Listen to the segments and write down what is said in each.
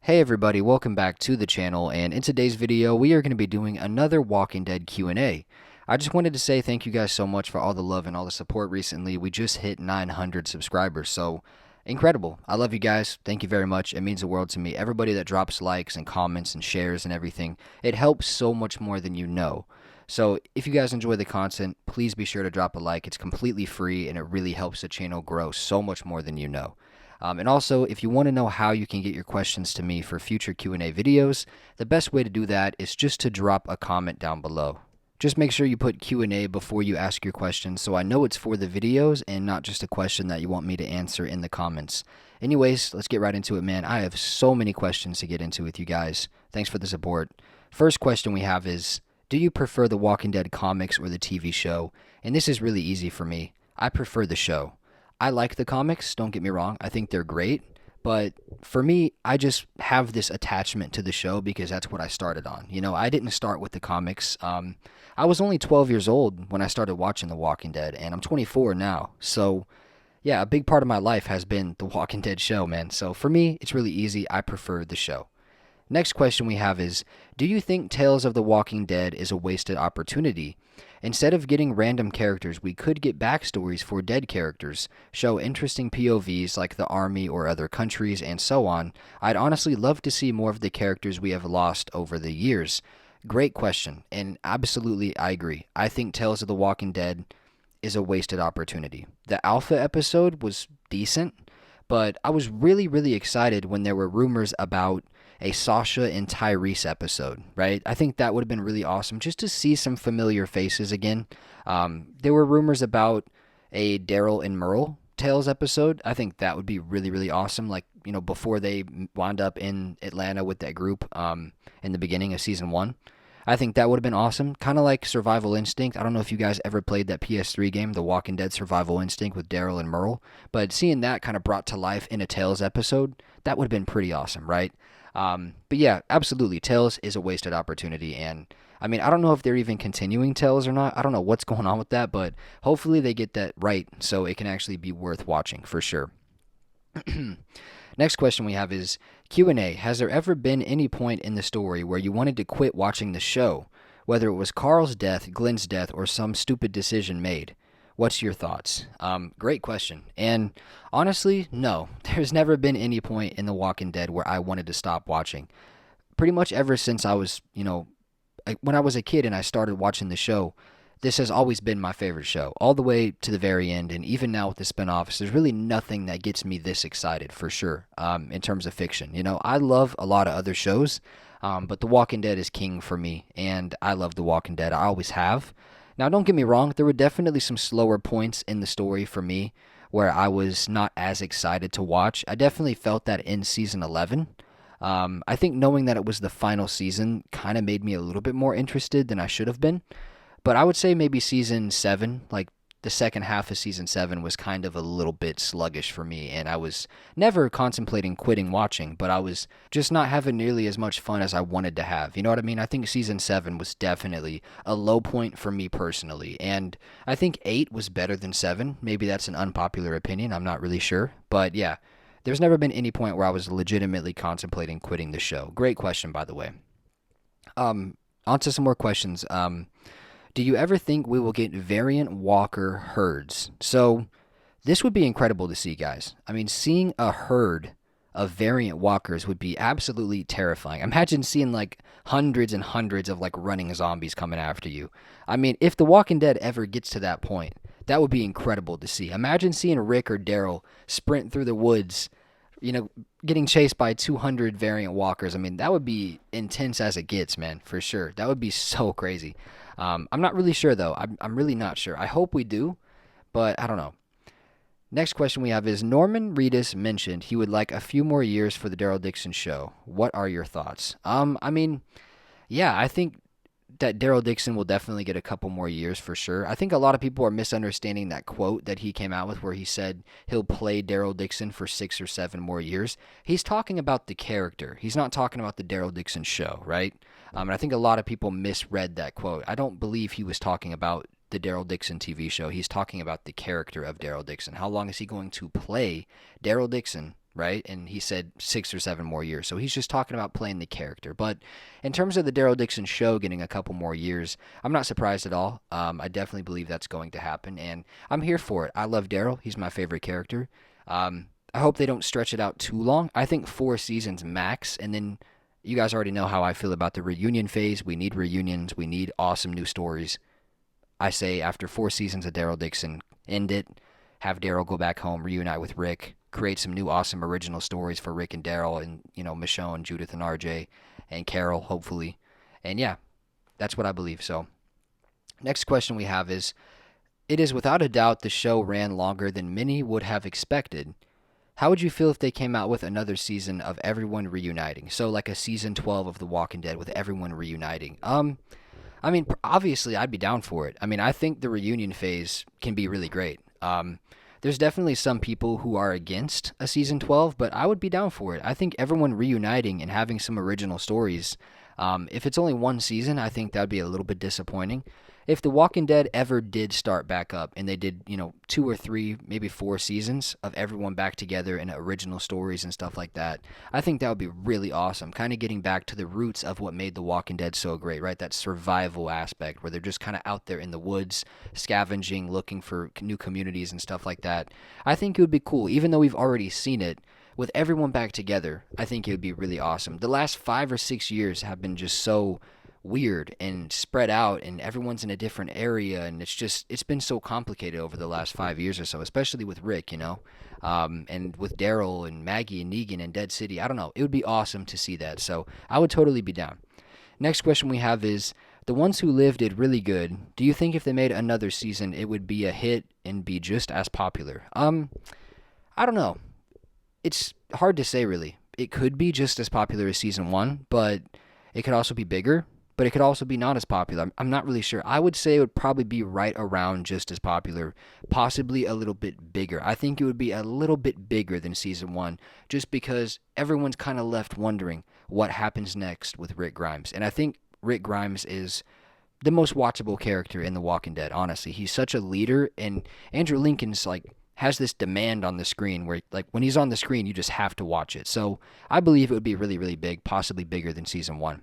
Hey everybody, welcome back to the channel, and in today's video we are going to be doing another Walking Dead Q&A. I just wanted to say thank you guys so much for all the love and all the support recently. We just hit 900 subscribers, so incredible. I love you guys. Thank you very much. It means the world to me. Everybody that drops likes and comments and shares and everything, it helps so much more than you know. So if you guys enjoy the content, please be sure to drop a like. It's completely free and it really helps the channel grow so much more than you know. And also, if you want to know how you can get your questions to me for future Q&A videos, the best way to do that is just to drop a comment down below. Just make sure you put Q&A before you ask your question so I know it's for the videos and not just a question that you want me to answer in the comments. Anyways, let's get right into it, man. I have so many questions to get into with you guys. Thanks for the support. First question we have is, do you prefer the Walking Dead comics or the TV show? And this is really easy for me. I prefer the show. I like the comics, don't get me wrong. I think they're great. But for me, I just have this attachment to the show because that's what I started on. You know, I didn't start with the comics. I was only 12 years old when I started watching The Walking Dead, and I'm 24 now. So, yeah, a big part of my life has been The Walking Dead show, man. So for me, it's really easy. I prefer the show. Next question we have is, do you think Tales of the Walking Dead is a wasted opportunity? Instead of getting random characters, we could get backstories for dead characters, show interesting POVs like the army or other countries, and so on. I'd honestly love to see more of the characters we have lost over the years. Great question, and absolutely I agree. I think Tales of the Walking Dead is a wasted opportunity. The Alpha episode was decent, but I was really excited when there were rumors about a Sasha and Tyrese episode, right? I think that would have been really awesome just to see some familiar faces again. There were rumors about a Daryl and Merle Tales episode. I think that would be really awesome. Like, you know, before they wound up in Atlanta with that group in the beginning of season one. I think that would have been awesome. Kind of like Survival Instinct. I don't know if you guys ever played that PS3 game, The Walking Dead Survival Instinct with Daryl and Merle, but seeing that kind of brought to life in a Tales episode, that would have been pretty awesome, right? But yeah, absolutely. Tales is a wasted opportunity. And I mean, I don't know if they're even continuing Tales or not. I don't know what's going on with that, but hopefully they get that right so it can actually be worth watching for sure. Next question we have is Q&A. Has there ever been any point in the story where you wanted to quit watching the show? Whether it was Carl's death, Glenn's death, or some stupid decision made? What's your thoughts? Great question. And honestly, no. There's never been any point in The Walking Dead where I wanted to stop watching. Pretty much ever since I was, when I was a kid and I started watching the show, this has always been my favorite show, all the way to the very end. And even now with the spinoffs, there's really nothing that gets me this excited for sure in terms of fiction. You know, I love a lot of other shows, but The Walking Dead is king for me. And I love The Walking Dead. I always have. Now, don't get me wrong, there were definitely some slower points in the story for me where I was not as excited to watch. I definitely felt that in season 11. I think knowing that it was the final season kind of made me a little bit more interested than I should have been. But I would say maybe season 7, like the second half of season 7 was kind of a little bit sluggish for me, and I was never contemplating quitting watching, but I was just not having nearly as much fun as I wanted to have. You know what I mean? I think season 7 was definitely a low point for me personally, and I think 8 was better than 7. Maybe that's an unpopular opinion, I'm not really sure, but yeah, there's never been any point where I was legitimately contemplating quitting the show. Great question, by the way. On to some more questions. Do you ever think we will get variant walker herds? So, this would be incredible to see, guys. I mean, seeing a herd of variant walkers would be absolutely terrifying. Imagine seeing like hundreds and hundreds of like running zombies coming after you. I mean, if The Walking Dead ever gets to that point, that would be incredible to see. Imagine seeing Rick or Daryl sprint through the woods, you know, getting chased by 200 variant walkers. I mean, that would be intense as it gets, man, for sure. That would be so crazy. I'm not really sure, though. I'm really not sure. I hope we do, but I don't know. Next question we have is Norman Reedus mentioned he would like a few more years for the Daryl Dixon show. What are your thoughts? I mean, yeah, I think that Daryl Dixon will definitely get a couple more years for sure. I think a lot of people are misunderstanding that quote that he came out with where he said he'll play Daryl Dixon for 6 or 7 more years. He's talking about the character. He's not talking about the Daryl Dixon show, right? And I think a lot of people misread that quote. I don't believe he was talking about the Daryl Dixon TV show. He's talking about the character of Daryl Dixon. How long is he going to play Daryl Dixon right? And he said 6 or 7 more years. So he's just talking about playing the character. But in terms of the Daryl Dixon show getting a couple more years, I'm not surprised at all. I definitely believe that's going to happen, and I'm here for it. I love Daryl. He's my favorite character. I hope they don't stretch it out too long. I think 4 seasons max, and then you guys already know how I feel about the reunion phase. We need reunions. We need awesome new stories. I say after 4 seasons of Daryl Dixon, end it, have Daryl go back home, reunite with Rick, create some new awesome original stories for Rick and Daryl and, Michonne, Judith and RJ and Carol, hopefully. And yeah, that's what I believe. So, next question we have is, it is without a doubt the show ran longer than many would have expected. How would you feel if they came out with another season of everyone reuniting? So like a season 12 of The Walking Dead with everyone reuniting. I mean, obviously, I'd be down for it. I mean, I think the reunion phase can be really great. There's definitely some people who are against a season 12, but I would be down for it. I think everyone reuniting and having some original stories, if it's only one season, I think that would be a little bit disappointing. If The Walking Dead ever did start back up and they did, 2 or 3, maybe 4 seasons of everyone back together and original stories and stuff like that, I think that would be really awesome. Kind of getting back to the roots of what made The Walking Dead so great, right? That survival aspect where they're just kind of out there in the woods, scavenging, looking for new communities and stuff like that. I think it would be cool, even though we've already seen it. With everyone back together, I think it would be really awesome. The last 5 or 6 years have been just so weird and spread out, and everyone's in a different area, and it's been so complicated over the last 5 years or so, especially with Rick, and with Daryl and Maggie and Negan and Dead City. I don't know, it would be awesome to see that, so I would totally be down. Next question we have is, the ones who lived did really good. Do you think if they made another season it would be a hit and be just as popular? I don't know, it's hard to say really. It could be just as popular as season 1, but it could also be bigger, but it could also be not as popular. I'm not really sure. I would say it would probably be right around just as popular, possibly a little bit bigger. I think it would be a little bit bigger than season 1, just because everyone's kind of left wondering what happens next with Rick Grimes. And I think Rick Grimes is the most watchable character in The Walking Dead, honestly. He's such a leader, and Andrew Lincoln's has this demand on the screen where when he's on the screen you just have to watch it. So I believe it would be really, really big, possibly bigger than season 1.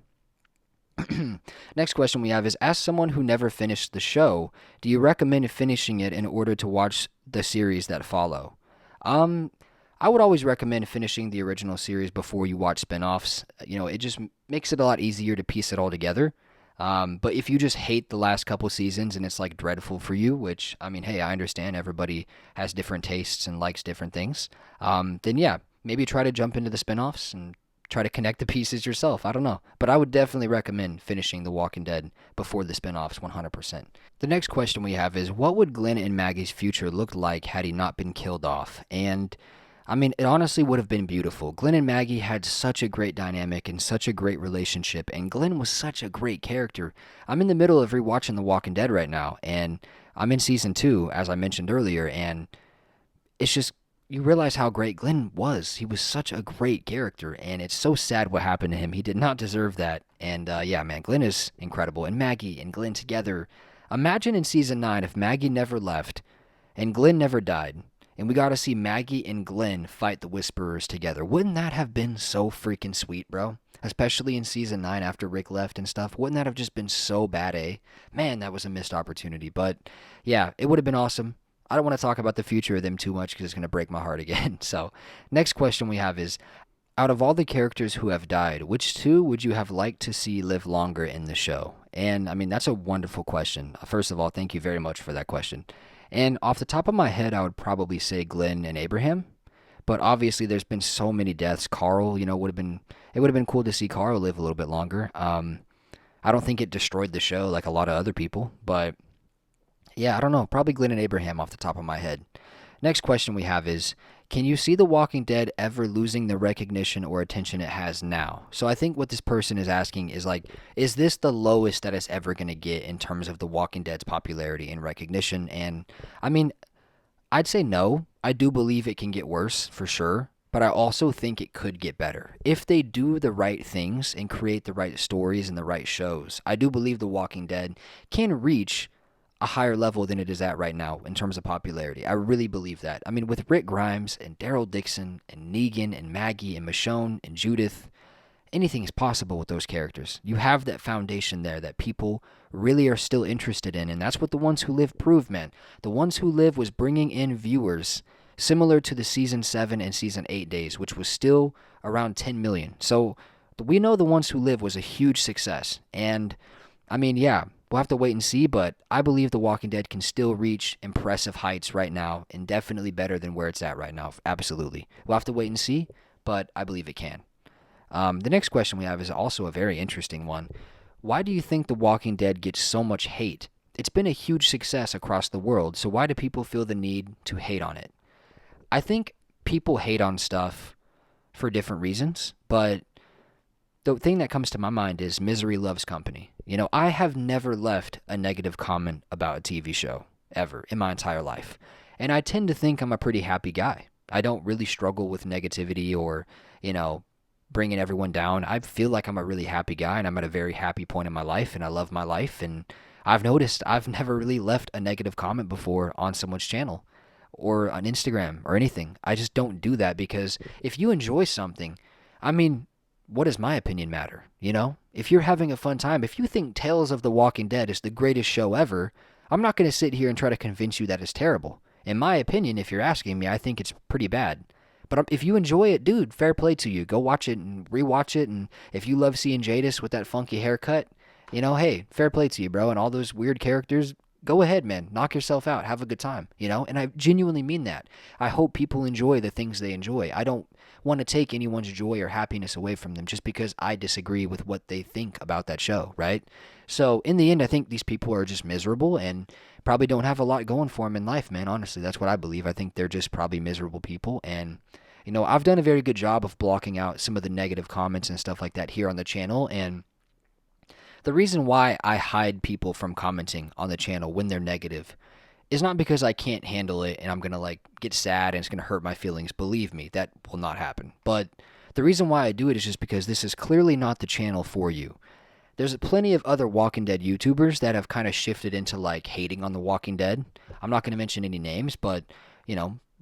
Next question we have is, as someone who never finished the show, do you recommend finishing it in order to watch the series that follow? I would always recommend finishing the original series before you watch spinoffs. It just makes it a lot easier to piece it all together. But if you just hate the last couple seasons and it's dreadful for you, which, I mean, hey, I understand everybody has different tastes and likes different things, then yeah, maybe try to jump into the spinoffs and try to connect the pieces yourself. I don't know. But I would definitely recommend finishing The Walking Dead before the spinoffs 100%. The next question we have is, what would Glenn and Maggie's future look like had he not been killed off? And I mean, it honestly would have been beautiful. Glenn and Maggie had such a great dynamic and such a great relationship, and Glenn was such a great character. I'm in the middle of rewatching The Walking Dead right now, and I'm in season 2, as I mentioned earlier, and it's just, you realize how great Glenn was. He was such a great character, and it's so sad what happened to him. He did not deserve that, and yeah, man, Glenn is incredible, and Maggie and Glenn together. Imagine in season 9 if Maggie never left and Glenn never died, and we got to see Maggie and Glenn fight the Whisperers together. Wouldn't that have been so freaking sweet, bro? Especially in season 9 after Rick left and stuff. Wouldn't that have just been so bad, eh? Man, that was a missed opportunity. But yeah, it would have been awesome. I don't want to talk about the future of them too much because it's going to break my heart again. So next question we have is, out of all the characters who have died, which 2 would you have liked to see live longer in the show? And I mean, that's a wonderful question. First of all, thank you very much for that question. And off the top of my head, I would probably say Glenn and Abraham. But obviously, there's been so many deaths. Carl, it would have been cool to see Carl live a little bit longer. I don't think it destroyed the show like a lot of other people, but yeah, I don't know. Probably Glenn and Abraham off the top of my head. Next question we have is, can you see The Walking Dead ever losing the recognition or attention it has now? So I think what this person is asking is is this the lowest that it's ever going to get in terms of The Walking Dead's popularity and recognition? And I mean, I'd say no. I do believe it can get worse for sure, but I also think it could get better. If they do the right things and create the right stories and the right shows, I do believe The Walking Dead can reach a higher level than it is at right now in terms of popularity. I really believe that. I mean, with Rick Grimes and Daryl Dixon and Negan and Maggie and Michonne and Judith, anything is possible with those characters. You have that foundation there that people really are still interested in, and that's what The Ones Who Live proved, man. The Ones Who Live was bringing in viewers similar to the Season 7 and Season 8 days, which was still around 10 million. So we know The Ones Who Live was a huge success, and I mean, yeah, we'll have to wait and see, but I believe The Walking Dead can still reach impressive heights right now, and definitely better than where it's at right now. Absolutely. We'll have to wait and see, but I believe it can. The next question we have is also a very interesting one. Why do you think The Walking Dead gets so much hate? It's been a huge success across the world, so why do people feel the need to hate on it? I think people hate on stuff for different reasons, but the thing that comes to my mind is misery loves company. You know, I have never left a negative comment about a TV show, ever, in my entire life. And I tend to think I'm a pretty happy guy. I don't really struggle with negativity or, bringing everyone down. I feel like I'm a really happy guy, and I'm at a very happy point in my life, and I love my life. And I've noticed I've never really left a negative comment before on someone's channel or on Instagram or anything. I just don't do that because if you enjoy something, I mean, what does my opinion matter? If you're having a fun time, if you think Tales of the Walking Dead is the greatest show ever, I'm not going to sit here and try to convince you that it's terrible. In my opinion, if you're asking me, I think it's pretty bad. But if you enjoy it, dude, fair play to you. Go watch it and rewatch it. And if you love seeing Jadis with that funky haircut, hey, fair play to you, bro. And all those weird characters, go ahead, man. Knock yourself out. Have a good time, And I genuinely mean that. I hope people enjoy the things they enjoy. I don't want to take anyone's joy or happiness away from them just because I disagree with what they think about that show, right? So in the end, I think these people are just miserable and probably don't have a lot going for them in life, man. Honestly, that's what I believe. I think they're just probably miserable people. And I've done a very good job of blocking out some of the negative comments and stuff like that here on the channel. And the reason why I hide people from commenting on the channel when they're negative is not because I can't handle it and I'm going to get sad and it's going to hurt my feelings. Believe me, that will not happen. But the reason why I do it is just because this is clearly not the channel for you. There's plenty of other Walking Dead YouTubers that have kind of shifted into hating on The Walking Dead. I'm not going to mention any names, but,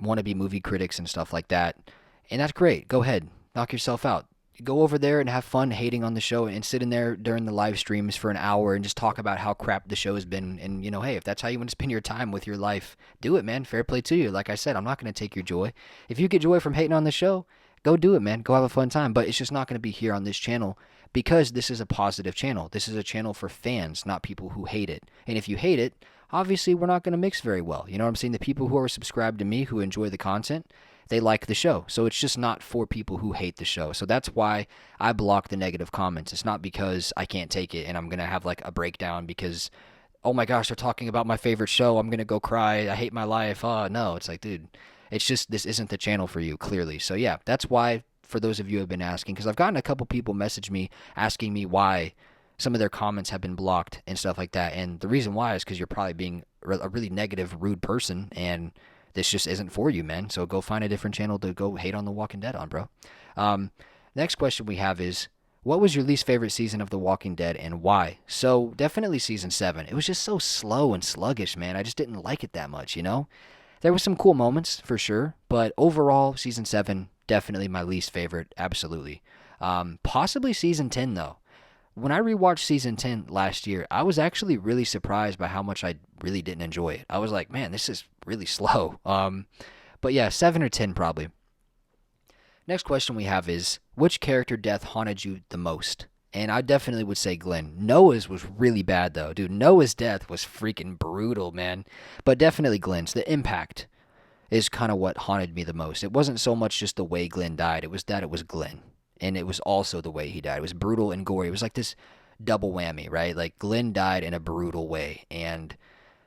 wannabe movie critics and stuff like that. And that's great. Go ahead. Knock yourself out. Go over there and have fun hating on the show and sit in there during the live streams for an hour and just talk about how crap the show has been. And, hey, if that's how you want to spend your time with your life, do it, man. Fair play to you. Like I said, I'm not going to take your joy. If you get joy from hating on the show, go do it, man. Go have a fun time. But it's just not going to be here on this channel because this is a positive channel. This is a channel for fans, not people who hate it. And if you hate it, obviously we're not going to mix very well. You know what I'm saying? The people who are subscribed to me, who enjoy the content, they like the show. So it's just not for people who hate the show. So that's why I block the negative comments. It's not because I can't take it and I'm going to have a breakdown because, oh my gosh, they're talking about my favorite show. I'm going to go cry. I hate my life. Oh, no. It's dude, it's just this isn't the channel for you, clearly. So yeah, that's why, for those of you who have been asking, because I've gotten a couple people message me asking me why some of their comments have been blocked and stuff like that. And the reason why is because you're probably being a really negative, rude person, and this just isn't for you, man. So go find a different channel to go hate on The Walking Dead on, bro. Next question we have is, what was your least favorite season of The Walking Dead and why? So definitely season 7. It was just so slow and sluggish, man. I just didn't like it that much, There were some cool moments for sure, but overall, season 7, definitely my least favorite, absolutely. Possibly season 10, though. When I rewatched season 10 last year, I was actually really surprised by how much I really didn't enjoy it. I was like, man, this is really slow. But yeah, 7 or 10 probably. Next question we have is, which character death haunted you the most? And I definitely would say Glenn. Noah's was really bad, though. Dude, Noah's death was freaking brutal, man. But definitely Glenn's. The impact is kind of what haunted me the most. It wasn't so much just the way Glenn died. It was that it was Glenn. And it was also the way he died. It was brutal and gory. It was like this double whammy, right? Glenn died in a brutal way, and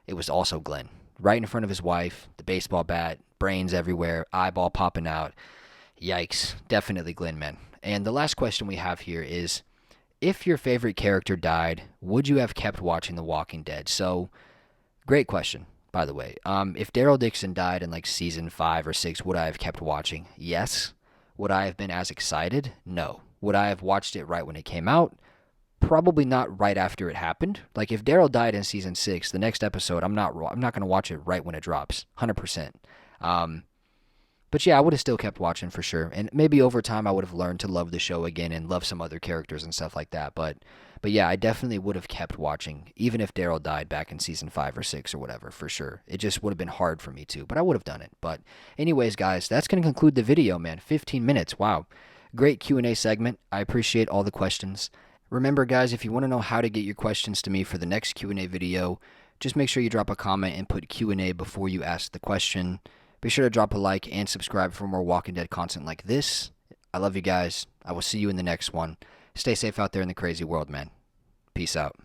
it was also Glenn. Right in front of his wife, the baseball bat, brains everywhere, eyeball popping out. Yikes. Definitely Glenn, man. And the last question we have here is, if your favorite character died, would you have kept watching The Walking Dead? So, great question, by the way. If Daryl Dixon died in season 5 or 6, would I have kept watching? Yes. Would I have been as excited? No. Would I have watched it right when it came out? probably not right after it happened. Like if Daryl died in season 6, the next episode I'm not going to watch it right when it drops, 100%. But yeah, I would have still kept watching for sure. And maybe over time I would have learned to love the show again and love some other characters and stuff like that. But yeah, I definitely would have kept watching, even if Daryl died back in season 5 or 6 or whatever, for sure. It just would have been hard for me to, but I would have done it. But anyways, guys, that's going to conclude the video, man. 15 minutes. Wow. Great Q&A segment. I appreciate all the questions. Remember, guys, if you want to know how to get your questions to me for the next Q&A video, just make sure you drop a comment and put Q&A before you ask the question. Be sure to drop a like and subscribe for more Walking Dead content like this. I love you guys. I will see you in the next one. Stay safe out there in the crazy world, man. Peace out.